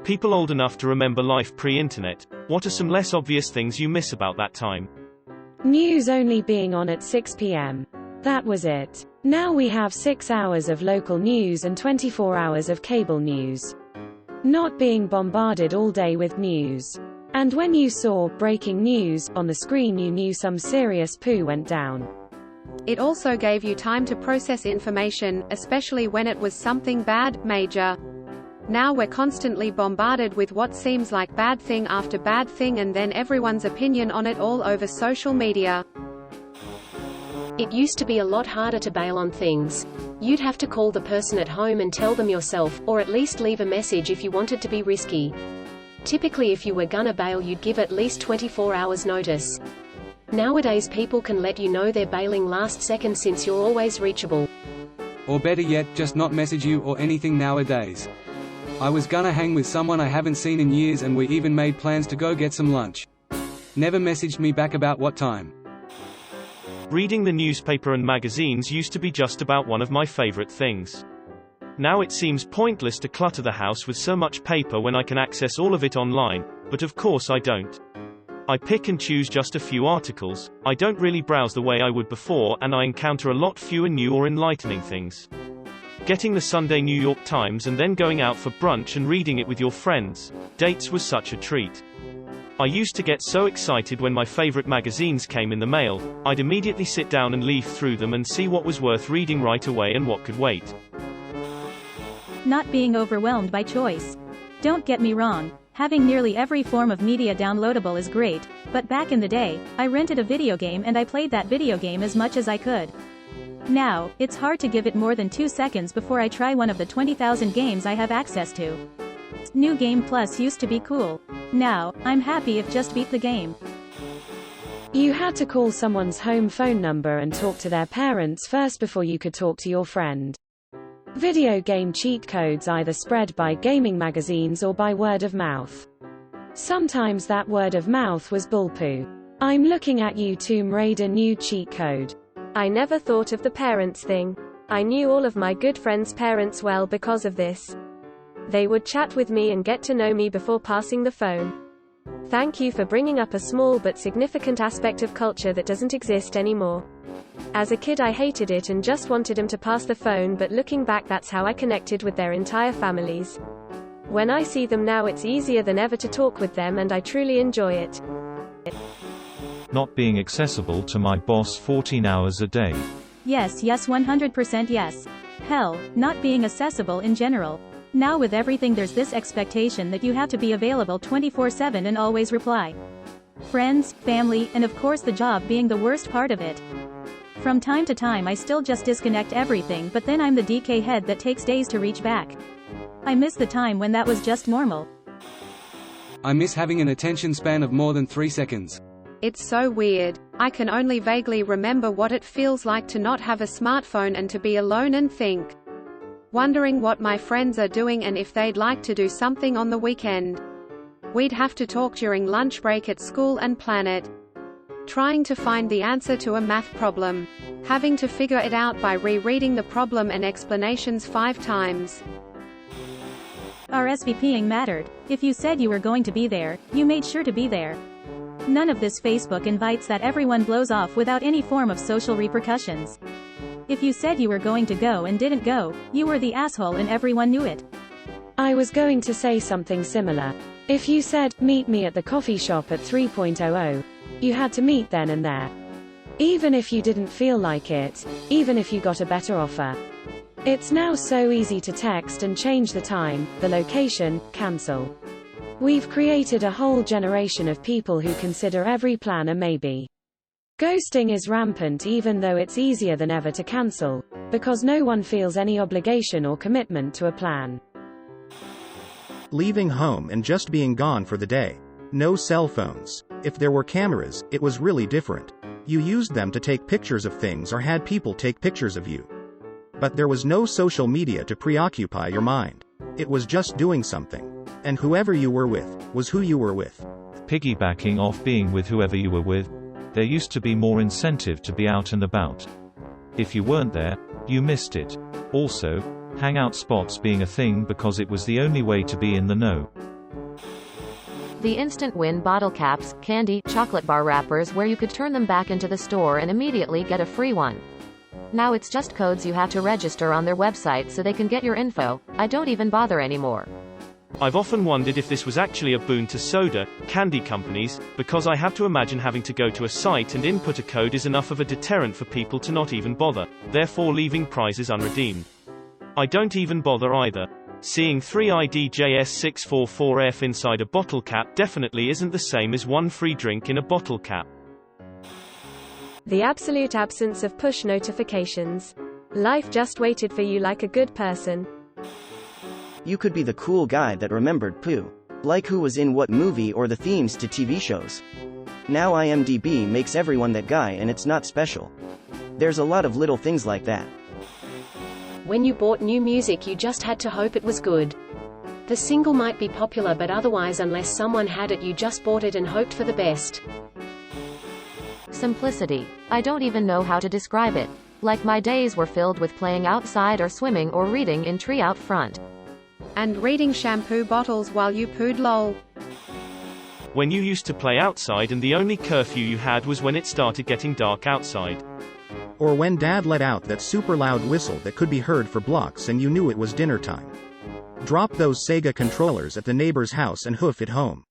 people old enough to remember life pre-internet, what are some less obvious things you miss about that time? News only being on at 6 p.m. That was it. Now we have 6 hours of local news and 24 hours of cable news. Not being bombarded all day with news. And when you saw breaking news on the screen, you knew some serious poo went down. It also gave you time to process information, especially when it was something bad, major. Now we're constantly bombarded with what seems like bad thing after bad thing, and then everyone's opinion on it all over social media. It used to be a lot harder to bail on things. You'd have to call the person at home and tell them yourself, or at least leave a message if you wanted to be risky. Typically if you were gonna bail, you'd give at least 24 hours notice. Nowadays people can let you know they're bailing last second since you're always reachable. Or better yet, just not message you or anything nowadays. I was gonna hang with someone I haven't seen in years, and we even made plans to go get some lunch. Never messaged me back about what time. Reading the newspaper and magazines used to be just about one of my favorite things. Now it seems pointless to clutter the house with so much paper when I can access all of it online, but of course I don't. I pick and choose just a few articles, I don't really browse the way I would before, and I encounter a lot fewer new or enlightening things. Getting the Sunday New York Times and then going out for brunch and reading it with your friends, dates was such a treat. I used to get so excited when my favorite magazines came in the mail, I'd immediately sit down and leaf through them and see what was worth reading right away and what could wait. Not being overwhelmed by choice. Don't get me wrong, having nearly every form of media downloadable is great, but back in the day, I rented a video game and I played that video game as much as I could. Now, it's hard to give it more than 2 seconds before I try one of the 20,000 games I have access to. New Game Plus used to be cool. Now, I'm happy if just beat the game. You had to call someone's home phone number and talk to their parents first before you could talk to your friend. Video game cheat codes either spread by gaming magazines or by word of mouth. Sometimes that word of mouth was bullpoo. I'm looking at you, Tomb Raider new cheat code. I never thought of the parents thing. I knew all of my good friends' parents well because of this. They would chat with me and get to know me before passing the phone. Thank you for bringing up a small but significant aspect of culture that doesn't exist anymore. As a kid I hated it and just wanted them to pass the phone, but looking back that's how I connected with their entire families. When I see them now it's easier than ever to talk with them and I truly enjoy it. Not being accessible to my boss 14 hours a day. Yes, 100% yes. Hell, not being accessible in general. Now with everything there's this expectation that you have to be available 24/7 and always reply. Friends, family, and of course the job being the worst part of it. From time to time I still just disconnect everything, but then I'm the DK head that takes days to reach back. I miss the time when that was just normal. I miss having an attention span of more than 3 seconds. It's so weird. I can only vaguely remember what it feels like to not have a smartphone and to be alone and think. Wondering what my friends are doing and if they'd like to do something on the weekend. We'd have to talk during lunch break at school and plan it. Trying to find the answer to a math problem. Having to figure it out by rereading the problem and explanations 5 times. RSVPing mattered. If you said you were going to be there, you made sure to be there. None of this Facebook invites that everyone blows off without any form of social repercussions. If you said you were going to go and didn't go, you were the asshole and everyone knew it. I was going to say something similar. If you said, meet me at the coffee shop at 3:00, you had to meet then and there. Even if you didn't feel like it, even if you got a better offer. It's now so easy to text and change the time, the location, cancel. We've created a whole generation of people who consider every plan a maybe. Ghosting is rampant even though it's easier than ever to cancel, because no one feels any obligation or commitment to a plan. Leaving home and just being gone for the day. No cell phones. If there were cameras, it was really different. You used them to take pictures of things or had people take pictures of you. But there was no social media to preoccupy your mind. It was just doing something. And whoever you were with, was who you were with. Piggybacking off being with whoever you were with, there used to be more incentive to be out and about. If you weren't there, you missed it. Also, hangout spots being a thing because it was the only way to be in the know. The instant win bottle caps, candy, chocolate bar wrappers where you could turn them back into the store and immediately get a free one. Now it's just codes you have to register on their website so they can get your info. I don't even bother anymore. I've often wondered if this was actually a boon to soda, candy companies, because I have to imagine having to go to a site and input a code is enough of a deterrent for people to not even bother, therefore leaving prizes unredeemed. I don't even bother either. Seeing 3IDJS644F inside a bottle cap definitely isn't the same as one free drink in a bottle cap. The absolute absence of push notifications. Life just waited for you like a good person. You could be the cool guy that remembered poo. Like who was in what movie or the themes to TV shows. Now IMDb makes everyone that guy and it's not special. There's a lot of little things like that. When you bought new music you just had to hope it was good. The single might be popular but otherwise unless someone had it you just bought it and hoped for the best. Simplicity. I don't even know how to describe it. Like my days were filled with playing outside or swimming or reading in tree out front. And reading shampoo bottles while you pooed lol. When you used to play outside and the only curfew you had was when it started getting dark outside. Or when Dad let out that super loud whistle that could be heard for blocks and you knew it was dinner time. Drop those Sega controllers at the neighbor's house and hoof it home.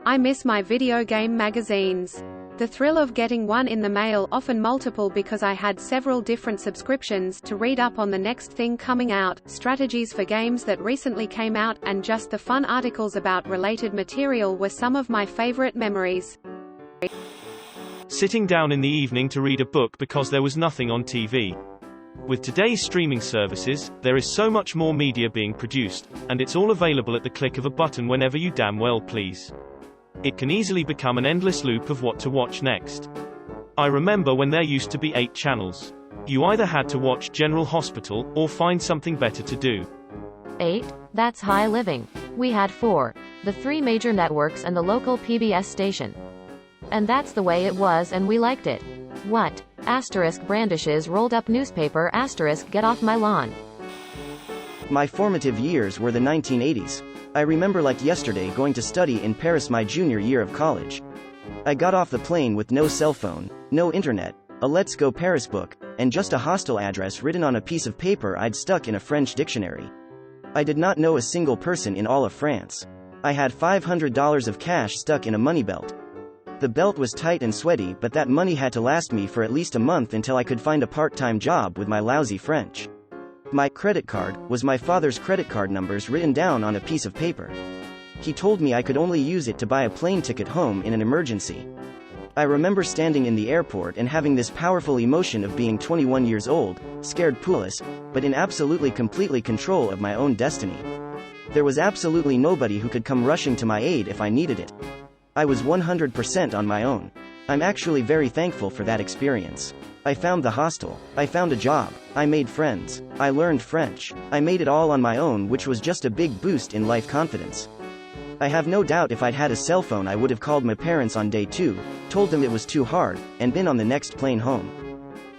I miss my video game magazines. The thrill of getting one in the mail, often multiple because I had several different subscriptions, to read up on the next thing coming out, strategies for games that recently came out, and just the fun articles about related material were some of my favorite memories. Sitting down in the evening to read a book because there was nothing on TV. With today's streaming services, there is so much more media being produced, and it's all available at the click of a button whenever you damn well please. It can easily become an endless loop of what to watch next. I remember when there used to be 8 channels. You either had to watch General Hospital, or find something better to do. 8? That's high living. We had 4. The 3 major networks and the local PBS station. And that's the way it was and we liked it. What? Asterisk brandishes rolled up newspaper asterisk get off my lawn. My formative years were the 1980s. I remember like yesterday going to study in Paris my junior year of college. I got off the plane with no cell phone, no internet, a Let's Go Paris book, and just a hostel address written on a piece of paper I'd stuck in a French dictionary. I did not know a single person in all of France. I had $500 of cash stuck in a money belt. The belt was tight and sweaty, but that money had to last me for at least a month until I could find a part-time job with my lousy French. My credit card was my father's credit card numbers written down on a piece of paper. He told me I could only use it to buy a plane ticket home in an emergency. I remember standing in the airport and having this powerful emotion of being 21 years old, scared pooless, but in absolutely completely control of my own destiny. There was absolutely nobody who could come rushing to my aid if I needed it. I was 100% on my own. I'm actually very thankful for that experience. I found the hostel. I found a job. I made friends. I learned French. I made it all on my own, which was just a big boost in life confidence. I have no doubt if I'd had a cell phone I would have called my parents on day 2, told them it was too hard, and been on the next plane home.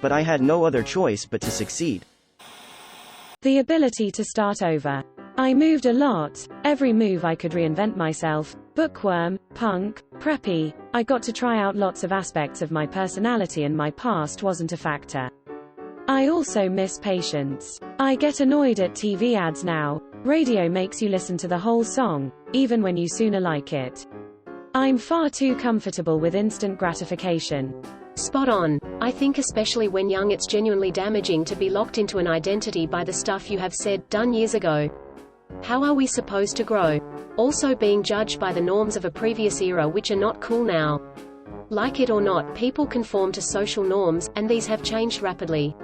But I had no other choice but to succeed. The ability to start over. I moved a lot. Every move I could reinvent myself. Bookworm, punk, preppy. I got to try out lots of aspects of my personality and my past wasn't a factor. I also miss patience. I get annoyed at TV ads now. Radio makes you listen to the whole song, even when you sooner like it. I'm far too comfortable with instant gratification. Spot on. I think especially when young it's genuinely damaging to be locked into an identity by the stuff you have said, done years ago. How are we supposed to grow? Also being judged by the norms of a previous era which are not cool now. Like it or not, people conform to social norms, and these have changed rapidly.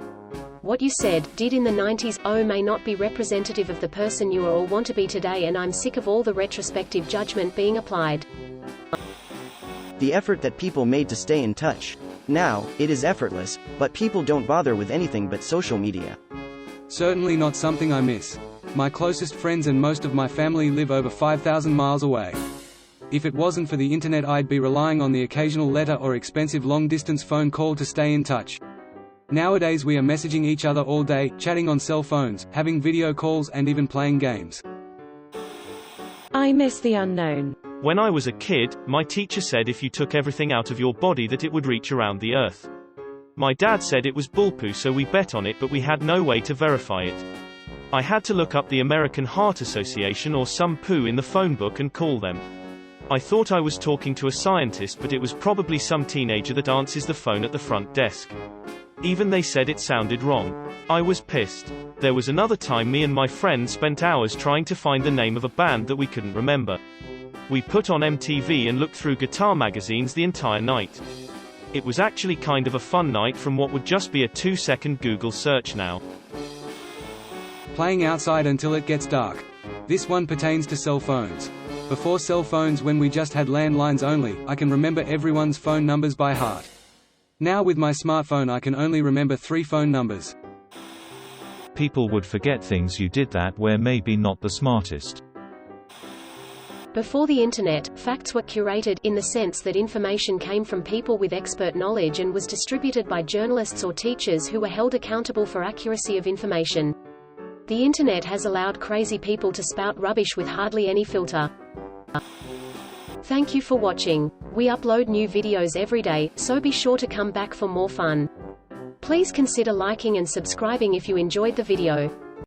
What you said, did in the 90s, may not be representative of the person you are or want to be today, and I'm sick of all the retrospective judgment being applied. The effort that people made to stay in touch. Now, it is effortless, but people don't bother with anything but social media. Certainly not something I miss. My closest friends and most of my family live over 5,000 miles away. If it wasn't for the internet, I'd be relying on the occasional letter or expensive long-distance phone call to stay in touch. Nowadays we are messaging each other all day, chatting on cell phones, having video calls and even playing games. I miss the unknown. When I was a kid, my teacher said if you took everything out of your body that it would reach around the earth. My dad said it was bullpoo, so we bet on it, but we had no way to verify it. I had to look up the American Heart Association or some poo in the phone book and call them. I thought I was talking to a scientist, but it was probably some teenager that answers the phone at the front desk. Even they said it sounded wrong. I was pissed. There was another time me and my friend spent hours trying to find the name of a band that we couldn't remember. We put on MTV and looked through guitar magazines the entire night. It was actually kind of a fun night from what would just be a 2-second Google search now. Playing outside until it gets dark. This one pertains to cell phones. Before cell phones, when we just had landlines only, I can remember everyone's phone numbers by heart. Now with my smartphone I can only remember 3 phone numbers. People would forget things you did that were maybe not the smartest. Before the internet, facts were curated, in the sense that information came from people with expert knowledge and was distributed by journalists or teachers who were held accountable for accuracy of information. The internet has allowed crazy people to spout rubbish with hardly any filter. Thank you for watching. We upload new videos every day, so be sure to come back for more fun. Please consider liking and subscribing if you enjoyed the video.